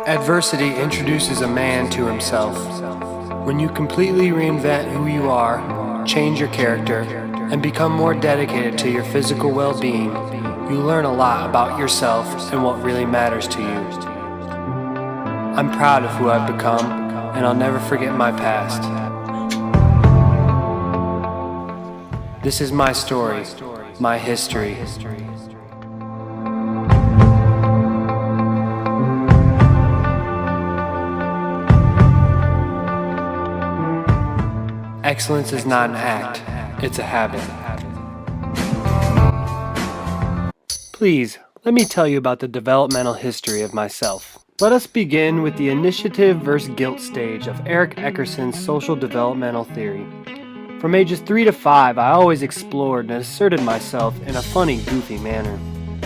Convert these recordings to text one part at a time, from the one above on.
Adversity introduces a man to himself. When you completely reinvent who you are, change your character, and become more dedicated to your physical well-being, you learn a lot about yourself and what really matters to you. I'm proud of who I've become, and I'll never forget my past. This is my story, my history. Excellence is not an act, it's a habit. Please, let me tell you about the developmental history of myself. Let us begin with the initiative versus guilt stage of Eric Eckerson's social developmental theory. From ages 3 to 5, I always explored and asserted myself in a funny, goofy manner.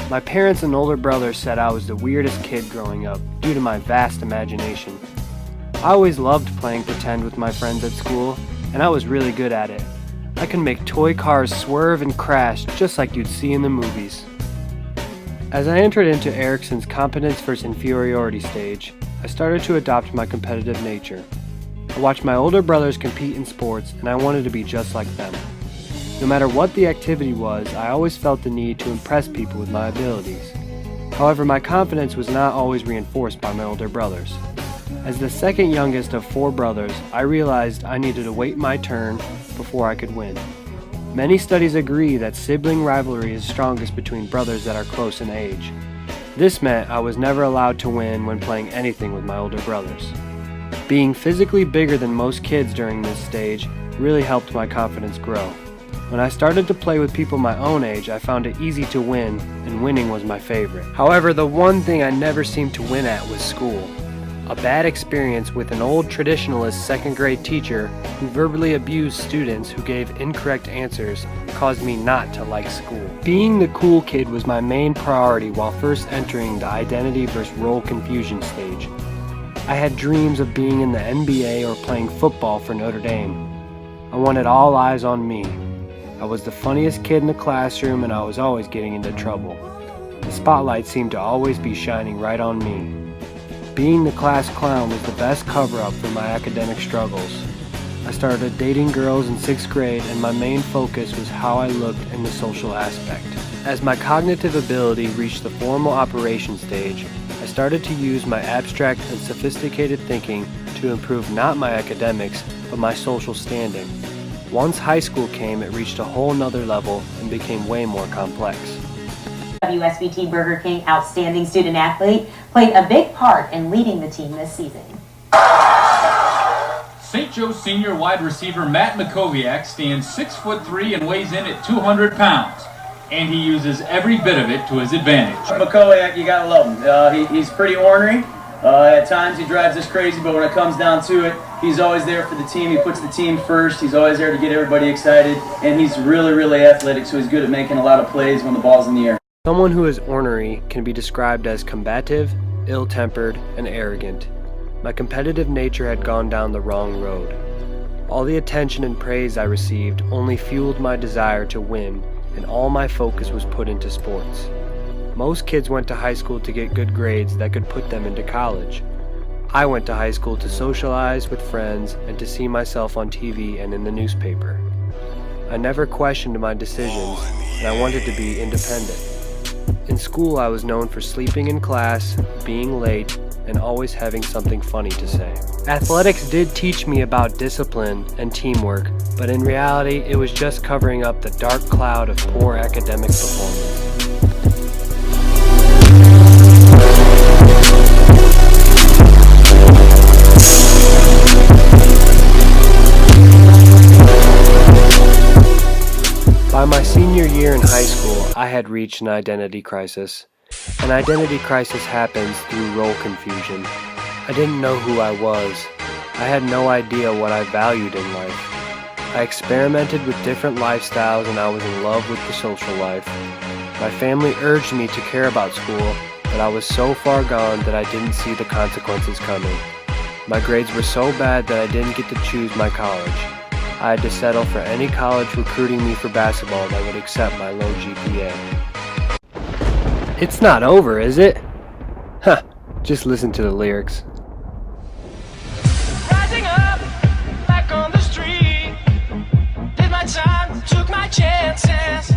My parents and older brothers said I was the weirdest kid growing up due to my vast imagination. I always loved playing pretend with my friends at school, and I was really good at it. I could make toy cars swerve and crash just like you'd see in the movies. As I entered into Erickson's competence versus inferiority stage, I started to adopt my competitive nature. I watched my older brothers compete in sports, and I wanted to be just like them. No matter what the activity was, I always felt the need to impress people with my abilities. However, my confidence was not always reinforced by my older brothers. As the second youngest of 4 brothers, I realized I needed to wait my turn before I could win. Many studies agree that sibling rivalry is strongest between brothers that are close in age. This meant I was never allowed to win when playing anything with my older brothers. Being physically bigger than most kids during this stage really helped my confidence grow. When I started to play with people my own age, I found it easy to win, and winning was my favorite. However, the one thing I never seemed to win at was school. A bad experience with an old traditionalist second grade teacher who verbally abused students who gave incorrect answers caused me not to like school. Being the cool kid was my main priority while first entering the identity versus role confusion stage. I had dreams of being in the NBA or playing football for Notre Dame. I wanted all eyes on me. I was the funniest kid in the classroom, and I was always getting into trouble. The spotlight seemed to always be shining right on me. Being the class clown was the best cover-up for my academic struggles. I started dating girls in 6th grade, and my main focus was how I looked in the social aspect. As my cognitive ability reached the formal operation stage, I started to use my abstract and sophisticated thinking to improve not my academics, but my social standing. Once high school came, it reached a whole nother level and became way more complex. WSBT Burger King Outstanding Student Athlete played a big part in leading the team this season. St. Joe senior wide receiver Matt Makoviak stands 6'3" and weighs in at 200 pounds, and he uses every bit of it to his advantage. Makoviak, you gotta love him. He's pretty ornery. At times he drives us crazy, but when it comes down to it, he's always there for the team. He puts the team first. He's always there to get everybody excited, and he's really, really athletic, so he's good at making a lot of plays when the ball's in the air. Someone who is ornery can be described as combative, ill-tempered, and arrogant. My competitive nature had gone down the wrong road. All the attention and praise I received only fueled my desire to win, and all my focus was put into sports. Most kids went to high school to get good grades that could put them into college. I went to high school to socialize with friends and to see myself on TV and in the newspaper. I never questioned my decisions, and I wanted to be independent. In school, I was known for sleeping in class, being late, and always having something funny to say. Athletics did teach me about discipline and teamwork, but in reality, it was just covering up the dark cloud of poor academic performance. By my senior year in high school, I had reached an identity crisis. An identity crisis happens through role confusion. I didn't know who I was. I had no idea what I valued in life. I experimented with different lifestyles, and I was in love with the social life. My family urged me to care about school, but I was so far gone that I didn't see the consequences coming. My grades were so bad that I didn't get to choose my college. I had to settle for any college recruiting me for basketball that would accept my low GPA. It's not over, is it? Huh, Just listen to the lyrics. Rising up, back on the street. Did my time, took my chances.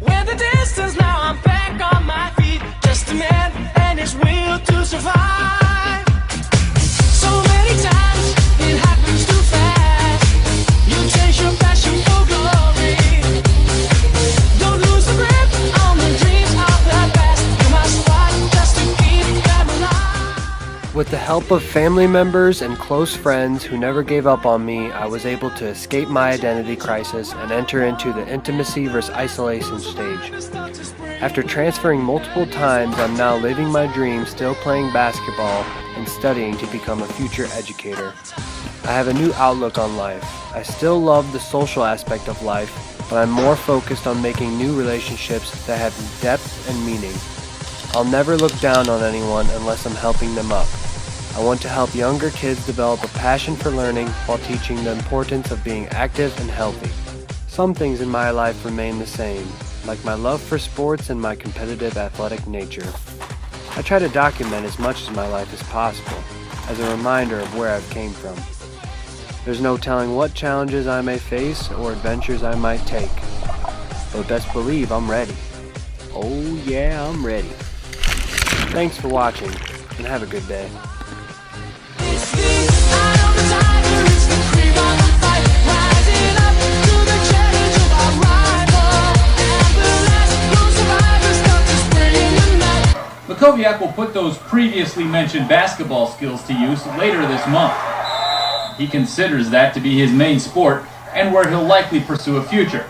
With the distance, now I'm back on my feet. Just a man and his will to survive. So many times it happens too fast. You chase your passion for glory. Don't lose the grip on the dreams of the past. You must fight just to keep them alive. With the help of family members and close friends who never gave up on me, I was able to escape my identity crisis and enter into the intimacy versus isolation stage. After transferring multiple times, I'm now living my dream, still playing basketball and studying to become a future educator. I have a new outlook on life. I still love the social aspect of life, but I'm more focused on making new relationships that have depth and meaning. I'll never look down on anyone unless I'm helping them up. I want to help younger kids develop a passion for learning while teaching the importance of being active and healthy. Some things in my life remain the same, like my love for sports and my competitive athletic nature. I try to document as much of my life as possible, as a reminder of where I've came from. There's no telling what challenges I may face or adventures I might take, but best believe I'm ready. Oh yeah, I'm ready. Thanks for watching, and have a good day. It's the eye of the tiger, it's the cream of the fight, rising up to the challenge of our rival. And the last lone survivors come to spring the night. Makowiak will put those previously mentioned basketball skills to use later this month. He considers that to be his main sport and where he'll likely pursue a future.